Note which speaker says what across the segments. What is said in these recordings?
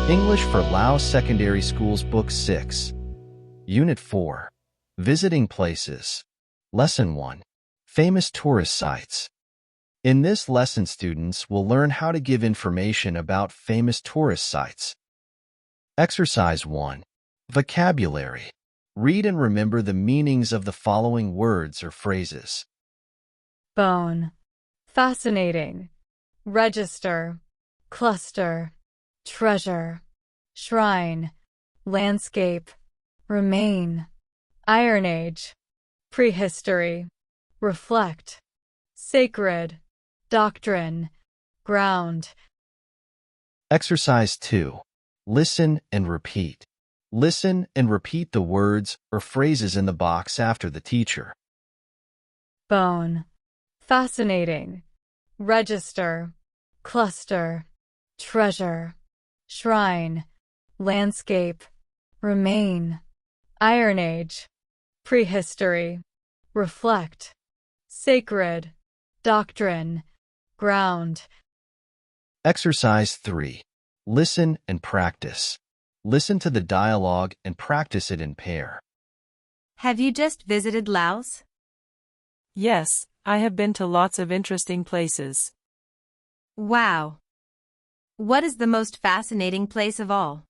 Speaker 1: English for Lao Secondary Schools Book 6. Unit 4. Visiting Places. Lesson 1. Famous Tourist Sites. In this lesson, students will learn how to give information about famous tourist sites. Exercise 1. Vocabulary. Read and remember the meanings of the following words or phrases.
Speaker 2: Bone. Fascinating. Register. Cluster. Treasure. Shrine. Landscape. Remain. Iron Age. Prehistory. Reflect. Sacred. Doctrine. Ground.
Speaker 1: Exercise 2. Listen and repeat. Listen and repeat the words or phrases in the box after the teacher.
Speaker 2: Bone. Fascinating. Register. Cluster. Treasure. Shrine. Landscape. Remain. Iron Age. Prehistory. Reflect. Sacred. Doctrine. Ground.
Speaker 1: Exercise 3. Listen and practice. Listen to the dialogue and practice it in pair.
Speaker 3: Have you just visited Laos?
Speaker 4: Yes, I have been to lots of interesting places.
Speaker 3: Wow. What is the most fascinating place of all?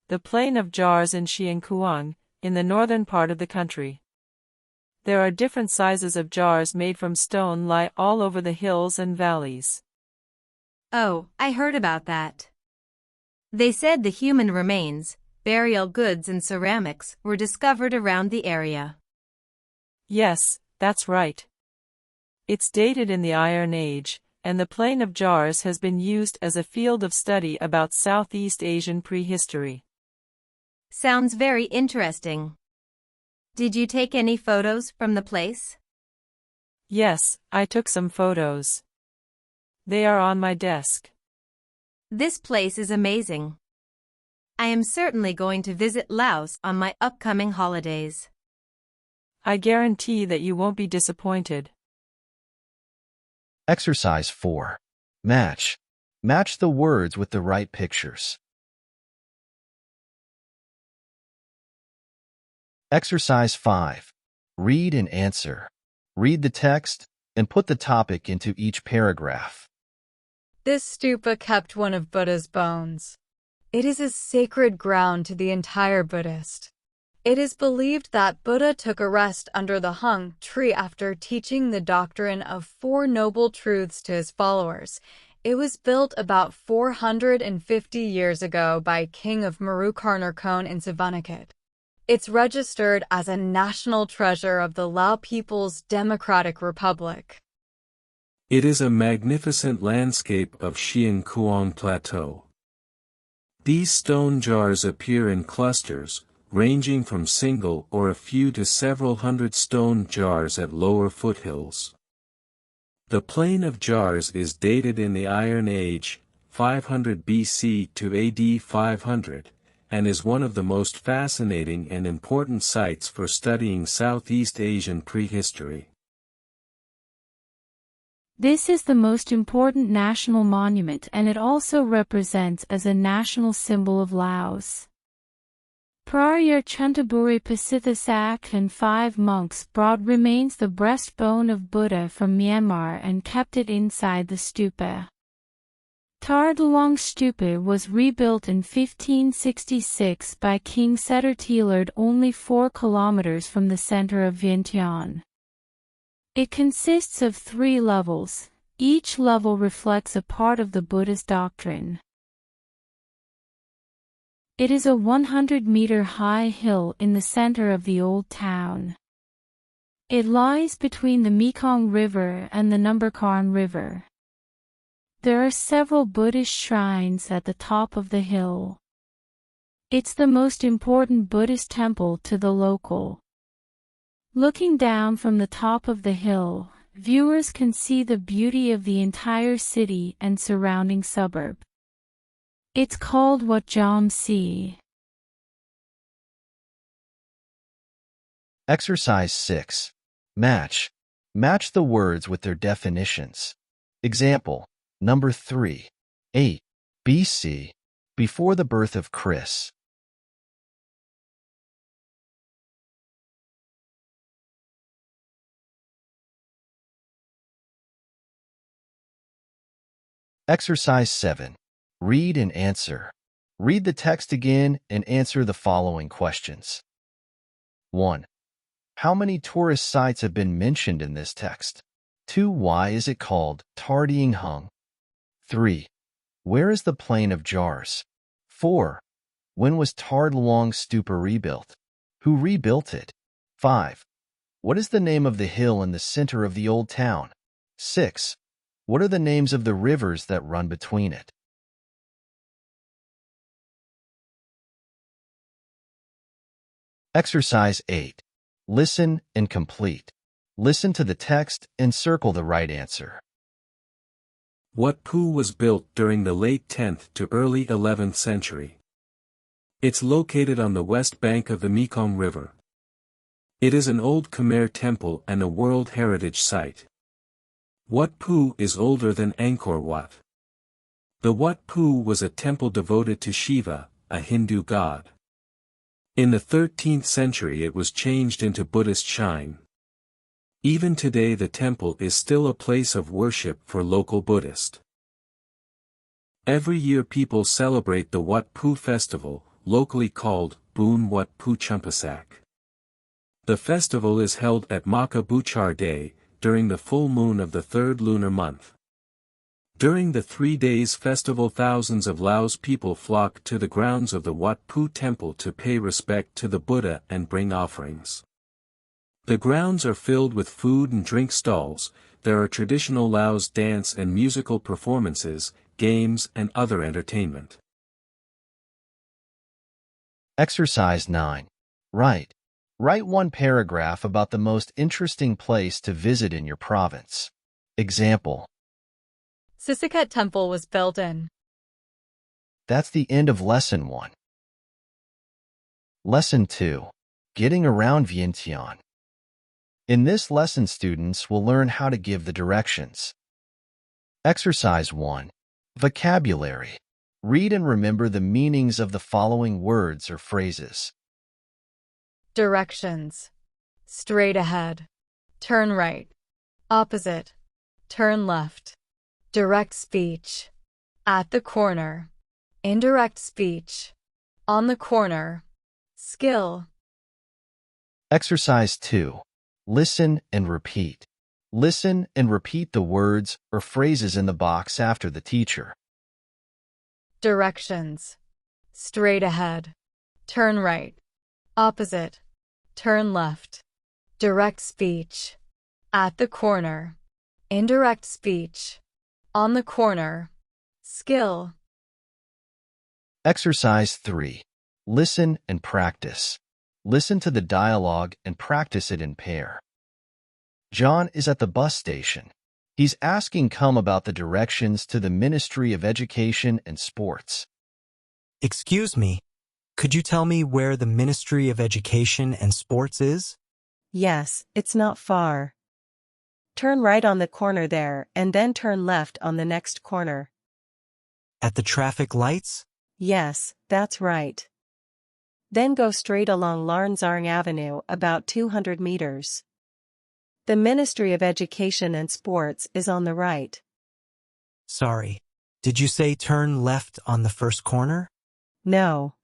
Speaker 4: The Plain of Jars in Chiang Kuang, in the northern part of the country. There are different sizes of jars made from stone lie all over the hills and valleys.
Speaker 3: Oh, I heard about that. They said the human remains, burial goods and ceramics were discovered around the area.
Speaker 4: Yes, that's right. It's dated in the Iron Age, and the Plain of Jars has been used as a field of study about Southeast Asian prehistory.
Speaker 3: Sounds very interesting. Did you take any photos from the place?
Speaker 4: Yes, I took some photos. They are on my desk.
Speaker 3: This place is amazing. I am certainly going to visit Laos on my upcoming holidays.
Speaker 4: I guarantee that you won't be disappointed.
Speaker 1: Exercise 4. Match. Match the words with the right pictures. Exercise 5. Read and answer. Read the text and put the topic into each paragraph.
Speaker 2: This stupa kept one of Buddha's bones. It is a sacred ground to the entire Buddhist. It is believed that Buddha took a rest under the hung tree after teaching the doctrine of Four Noble Truths to his followers. It was built about 450 years ago by King of Meru-Karnarkon in Savanakhet. It's registered as a national treasure of the Lao People's Democratic Republic.
Speaker 5: It is a magnificent landscape of Chiang Kuang Plateau. These stone jars appear in clusters, ranging from single or a few to several hundred stone jars at lower foothills. The Plain of Jars is dated in the Iron Age, 500 BC to AD 500, and is one of the most fascinating and important sites for studying Southeast Asian prehistory.
Speaker 6: This is the most important national monument, and it also represents as a national symbol of Laos. Prior Chantaburi Pasithasak and 5 monks brought remains the breastbone of Buddha from Myanmar and kept it inside the stupa. Tardalong Stupa was rebuilt in 1566 by King Setertilerd only 4 kilometers from the center of Vientiane. It consists of 3 levels. Each level reflects a part of the Buddha's doctrine. It is a 100-meter-high hill in the center of the old town. It lies between the Mekong River and the Numberkarn River. There are several Buddhist shrines at the top of the hill. It's the most important Buddhist temple to the local. Looking down from the top of the hill, viewers can see the beauty of the entire city and surrounding suburb. It's called Wat Jom Si.
Speaker 1: Exercise 6. Match. Match the words with their definitions. Example, number 3, 8 BC, before the birth of Chris. Exercise 7. Read and answer. Read the text again and answer the following questions. 1. How many tourist sites have been mentioned in this text? 2. Why is it called Tardying Hung? 3. Where is the Plain of Jars? 4. When was Tard Luang Stupa rebuilt? Who rebuilt it? 5. What is the name of the hill in the center of the old town? 6. What are the names of the rivers that run between it? Exercise 8. Listen and complete. Listen to the text and circle the right answer.
Speaker 5: Wat Pu was built during the late 10th to early 11th century. It's located on the west bank of the Mekong River. It is an old Khmer temple and a World Heritage Site. Wat Pu is older than Angkor Wat. The Wat Pu was a temple devoted to Shiva, a Hindu god. In the 13th century it was changed into Buddhist shrine. Even today the temple is still a place of worship for local Buddhists. Every year people celebrate the Wat Pu festival, locally called Boon Wat Pu Chumpasak. The festival is held at Maka Buchar Day, during the full moon of the third lunar month. During the 3 days festival thousands of Laos people flock to the grounds of the Wat Pu temple to pay respect to the Buddha and bring offerings. The grounds are filled with food and drink stalls, there are traditional Laos dance and musical performances, games and other entertainment.
Speaker 1: Exercise 9. Write. Write one paragraph about the most interesting place to visit in your province. Example.
Speaker 2: Sisaket Temple was built in.
Speaker 1: That's the end of Lesson 1. Lesson 2. Getting around Vientiane. In this lesson students will learn how to give the directions. Exercise 1. Vocabulary. Read and remember the meanings of the following words or phrases.
Speaker 2: Directions. Straight ahead. Turn right. Opposite. Turn left. Direct speech. At the corner. Indirect speech. On the corner. Skill.
Speaker 1: Exercise 2. Listen and repeat. Listen and repeat the words or phrases in the box after the teacher.
Speaker 2: Directions. Straight ahead. Turn right. Opposite. Turn left. Direct speech. At the corner. Indirect speech. On the corner. Skill.
Speaker 1: Exercise 3. Listen and practice. Listen to the dialogue and practice it in pair. John is at the bus station. He's asking Cum about the directions to the Ministry of Education and Sports.
Speaker 7: Excuse me, could you tell me where the Ministry of Education and Sports is?
Speaker 3: Yes, it's not far. Turn right on the corner there and then turn left on the next corner.
Speaker 7: At the traffic lights?
Speaker 3: Yes, that's right. Then go straight along Larnzarng Avenue about 200 meters. The Ministry of Education and Sports is on the right.
Speaker 7: Sorry, did you say turn left on the first corner?
Speaker 3: No.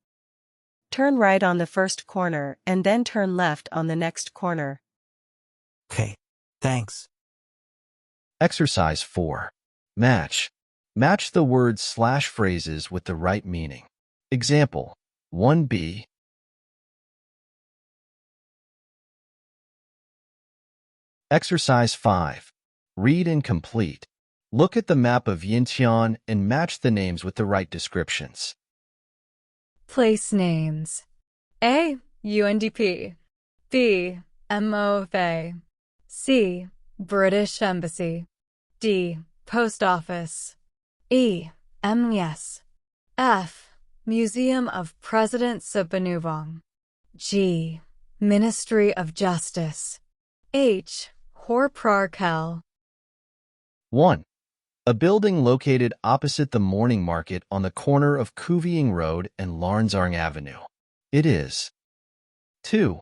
Speaker 3: Turn right on the first corner and then turn left on the next corner.
Speaker 7: Okay, thanks.
Speaker 1: Exercise 4. Match. Match the words/phrases with the right meaning. Example. 1b. Exercise 5. Read and complete. Look at the map of Vientiane and match the names with the right descriptions.
Speaker 2: Place names. A. UNDP. B. MOFA. C. British Embassy. D. Post Office. E. MES. F. Museum of President Subanuvong. G. Ministry of Justice. H. Hor Prarkel.
Speaker 1: 1. A building located opposite the morning market on the corner of Kuving Road and Larnsarng Avenue. It is. 2.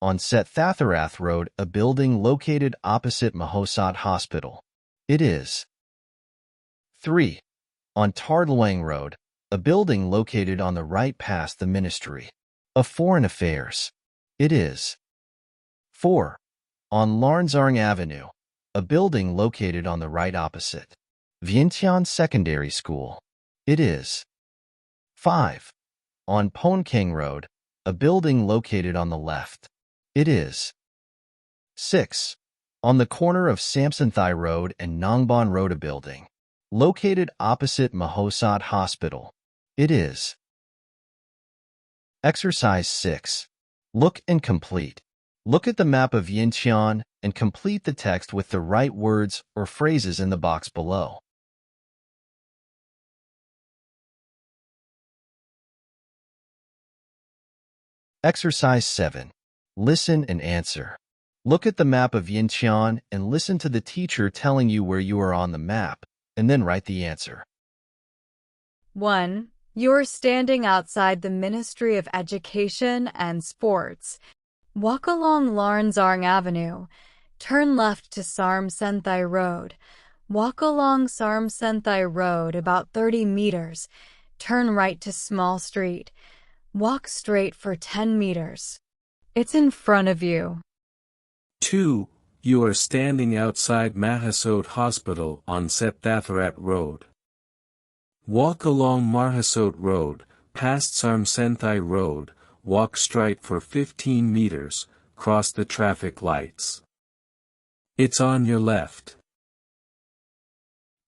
Speaker 1: On Set Thatharath Road, a building located opposite Mahosat Hospital. It is. 3. On Tardlwang Road, a building located on the right past the Ministry of Foreign Affairs. It is. 4. On Larnsarng Avenue, a building located on the right opposite Vientiane Secondary School. It is. 5. On Ponkeng Road, a building located on the left. It is. 6. On the corner of Samsonthai Road and Nongbon Road, a building located opposite Mahosat Hospital. It is. Exercise 6. Look and complete. Look at the map of Vientiane and complete the text with the right words or phrases in the box below. Exercise 7. Listen and answer. Look at the map of Vientiane and listen to the teacher telling you where you are on the map, and then write the answer.
Speaker 2: 1. You are standing outside the Ministry of Education and Sports. Walk along Larnsarng Avenue. Turn left to Sarmsenthai Road. Walk along Sarmsenthai Road about 30 meters. Turn right to Small Street. Walk straight for 10 meters. It's in front of you.
Speaker 5: 2. You are standing outside Mahasot Hospital on Set Thatharat Road. Walk along Mahasot Road, past Sarmsenthai Road, walk straight for 15 meters, cross the traffic lights. It's on your left.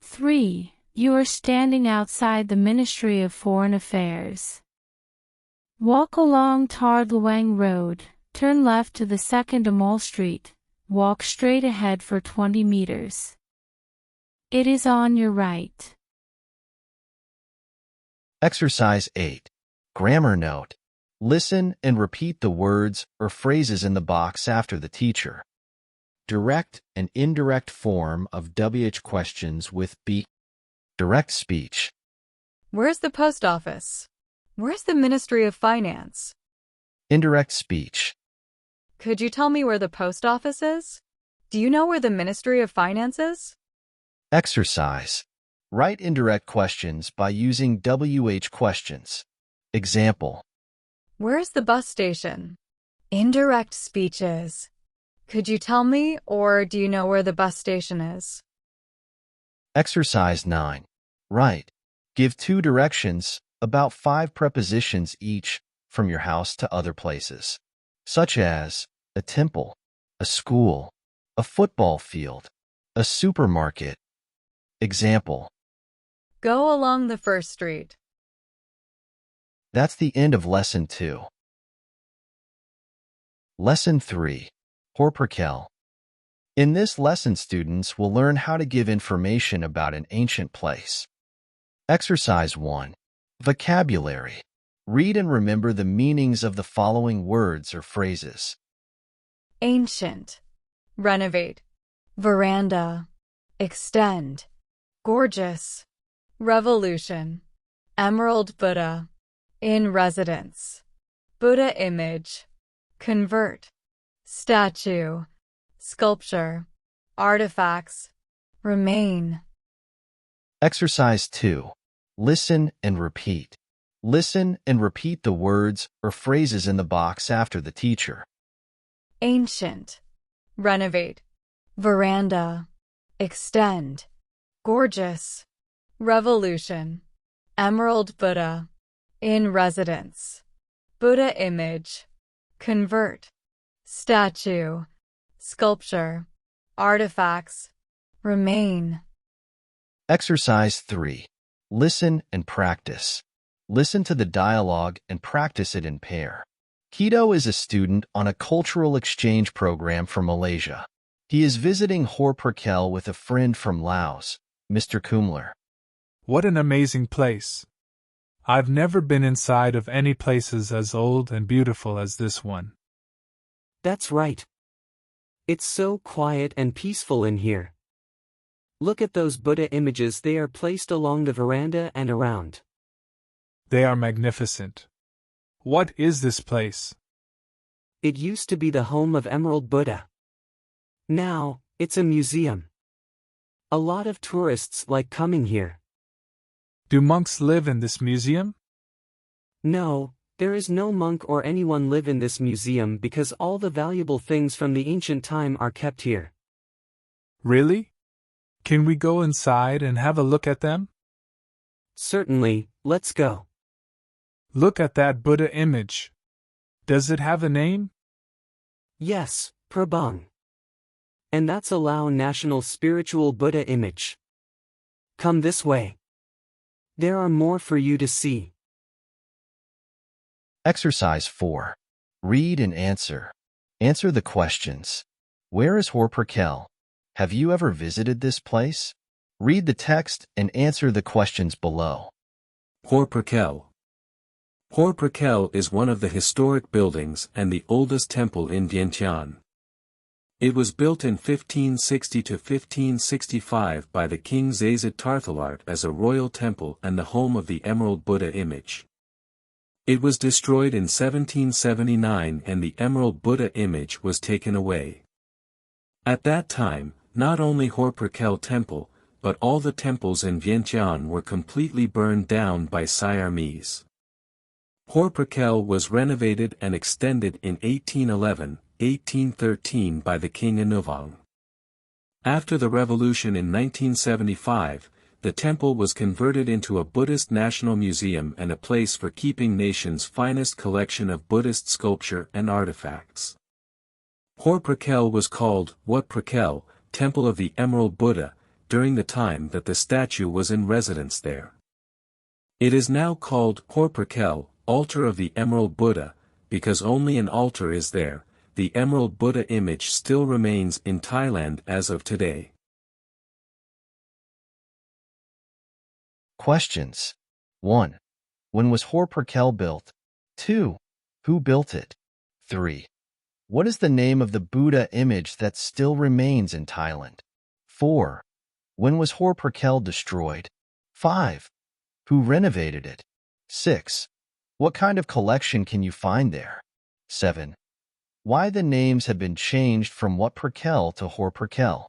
Speaker 6: 3. You are standing outside the Ministry of Foreign Affairs. Walk along Tardlwang Road, turn left to the 2nd Amal Street, walk straight ahead for 20 meters. It is on your right.
Speaker 1: Exercise 8. Grammar note. Listen and repeat the words or phrases in the box after the teacher. Direct and indirect form of WH questions with B. Direct speech.
Speaker 2: Where's the post office? Where's the Ministry of Finance?
Speaker 1: Indirect speech.
Speaker 2: Could you tell me where the post office is? Do you know where the Ministry of Finance is?
Speaker 1: Exercise. Write indirect questions by using WH questions. Example.
Speaker 2: Where's the bus station? Indirect speeches. Could you tell me, or do you know where the bus station is?
Speaker 1: Exercise 9. Write. Give 2 directions, about 5 prepositions each, from your house to other places, such as a temple, a school, a football field, a supermarket. Example.
Speaker 2: Go along the 1st street.
Speaker 1: That's the end of Lesson 2. Lesson 3. Horperkel. In this lesson, students will learn how to give information about an ancient place. Exercise 1. Vocabulary. Read and remember the meanings of the following words or phrases.
Speaker 2: Ancient. Renovate. Veranda. Extend. Gorgeous. Revolution. Emerald Buddha. In residence. Buddha image. Convert. Statue. Sculpture. Artifacts. Remain.
Speaker 1: Exercise 2. Listen and repeat. Listen and repeat the words or phrases in the box after the teacher.
Speaker 2: Ancient. Renovate. Veranda. Extend. Gorgeous. Revolution. Emerald Buddha. In residence. Buddha image. Convert. Statue. Sculpture. Artifacts. Remain.
Speaker 1: Exercise 3. Listen and practice. Listen to the dialogue and practice it in pair. Kito is a student on a cultural exchange program from Malaysia. He is visiting Horperkel with a friend from Laos, Mr. Kumler.
Speaker 8: What an amazing place! I've never been inside of any places as old and beautiful as this one.
Speaker 7: That's right.
Speaker 9: It's so quiet and peaceful in here. Look at those Buddha images, they are placed along the veranda and around.
Speaker 8: They are magnificent. What is this place?
Speaker 9: It used to be the home of Emerald Buddha. Now, it's a museum. A lot of tourists like coming here.
Speaker 8: Do monks live in this museum?
Speaker 9: No, there is no monk or anyone live in this museum because all the valuable things from the ancient time are kept here.
Speaker 8: Really? Can we go inside and have a look at them?
Speaker 9: Certainly, let's go.
Speaker 8: Look at that Buddha image. Does it have a name?
Speaker 9: Yes, Prabang. And that's a Lao national spiritual Buddha image. Come this way. There are more for you to see.
Speaker 1: Exercise 4. Read and answer. Answer the questions. Where is Horperkel? Have you ever visited this place? Read the text and answer the questions below.
Speaker 5: Horperkel. Horperkel is one of the historic buildings and the oldest temple in Vientiane. It was built in 1560 to 1565 by the King Zayzid Tarthalart as a royal temple and the home of the Emerald Buddha image. It was destroyed in 1779 and the Emerald Buddha image was taken away. At that time, not only Horperkel Temple, but all the temples in Vientiane were completely burned down by Siamese. Horperkel was renovated and extended in 1811-1813 by the King Anuvang. After the revolution in 1975, the temple was converted into a Buddhist national museum and a place for keeping nation's finest collection of Buddhist sculpture and artifacts. Horperkel was called Wat Prakel, Temple of the Emerald Buddha, during the time that the statue was in residence there. It is now called Horperkel, Altar of the Emerald Buddha, because only an altar is there. The Emerald Buddha image still remains in Thailand as of today.
Speaker 1: Questions. 1. When was Horperkel built? 2. Who built it? 3. What is the name of the Buddha image that still remains in Thailand? 4. When was Horperkel destroyed? 5. Who renovated it? 6. What kind of collection can you find there? 7. Why the names have been changed from Wat Prakel to Horperkel?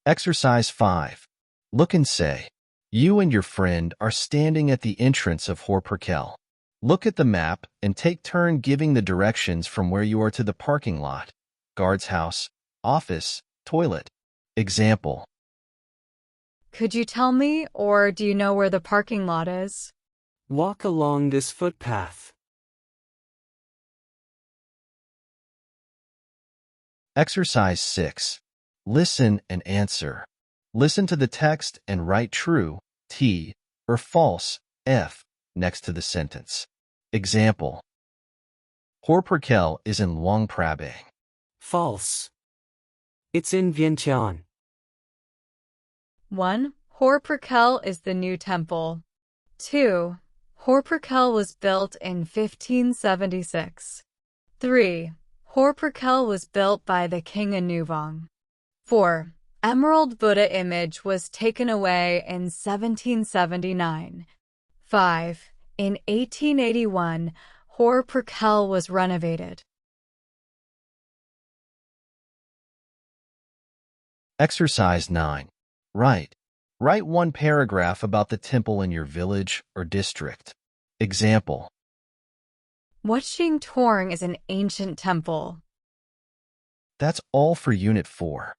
Speaker 1: Exercise 5. Look and say, you and your friend are standing at the entrance of Horperkel. Look at the map and take turn giving the directions from where you are to the parking lot, guard's house, office, toilet. Example.
Speaker 2: Could you tell me, or do you know where the parking lot is?
Speaker 9: Walk along this footpath.
Speaker 1: Exercise 6. Listen and answer. Listen to the text and write true, T, or false, F, next to the sentence. Example. Horperkel is in Luang Prabang.
Speaker 9: False. It's in Vientiane.
Speaker 2: 1. Horperkel is the new temple. 2. Horperkel was built in 1576. 3. Horperkel was built by the King Anuvang. 4. Emerald Buddha image was taken away in 1779. 5. In 1881, Horperkel was renovated.
Speaker 1: Exercise 9. Write one paragraph about the temple in your village or district. Example.
Speaker 2: Wat Shing Torng is an ancient temple.
Speaker 1: That's all for Unit 4.